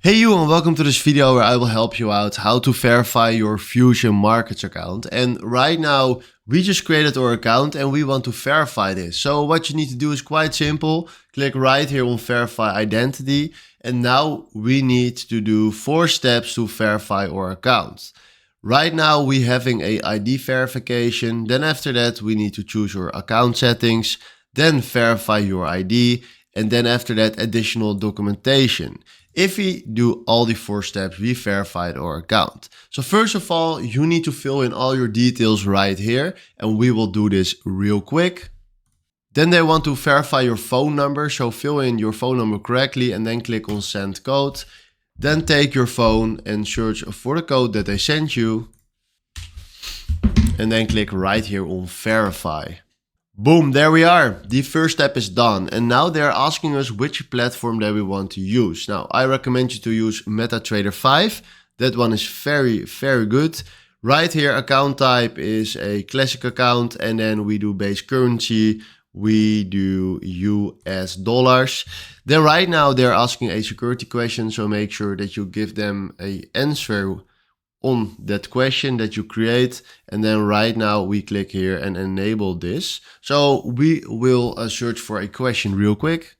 Hey you, and welcome to this video where I will help you out how to verify your Fusion Markets account. And right now we just created our account and we want to verify this. So what you need to do is quite simple. Click right here on verify identity. And now we need to do 4 steps to verify our account. Right now we're having a ID verification. Then after that we need to choose your account settings, then verify your ID. And then after that additional documentation. If we do all the 4 steps, we verified our account. So first of all, you need to fill in all your details right here, and we will do this real quick. Then they want to verify your phone number, so fill in your phone number correctly and then click on send code. Then take your phone and search for the code that they sent you. And then click right here on verify. Boom, there we are. The first step is done. And now they're asking us which platform that we want to use. Now, I recommend you to use MetaTrader 5. That one is very, very good. Right here, account type is a classic account. And then we do base currency. We do US dollars. Then right now they're asking a security question. So make sure that you give them an answer on that question that you create. And then right now we click here and enable this. So we will search for a question real quick.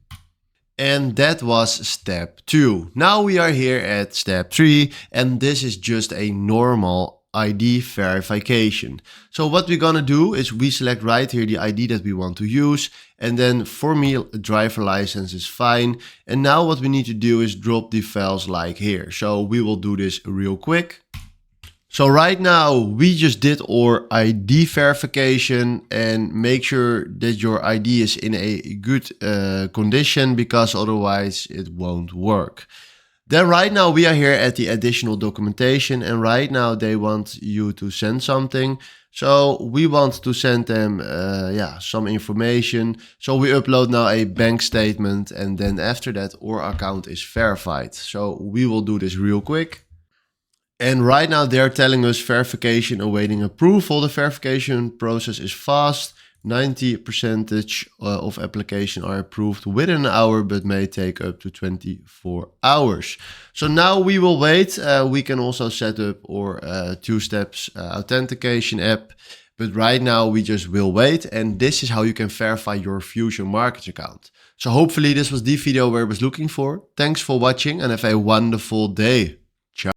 And that was step 2. Now we are here at step 3, and this is just a normal ID verification. So what we're gonna do is we select right here the ID that we want to use. And then for me, a driver license is fine. And now what we need to do is drop the files like here. So we will do this real quick. So right now we just did our ID verification, and make sure that your ID is in a good condition, because otherwise it won't work. Then right now we are here at the additional documentation, and right now they want you to send something. So we want to send them some information. So we upload now a bank statement, and then after that our account is verified. So we will do this real quick. And right now they're telling us verification awaiting approval. The verification process is fast. 90% of application are approved within an hour, but may take up to 24 hours. So now we will wait. We can also set up our 2-steps authentication app. But right now we just will wait. And this is how you can verify your Fusion Markets account. So hopefully this was the video where I was looking for. Thanks for watching and have a wonderful day.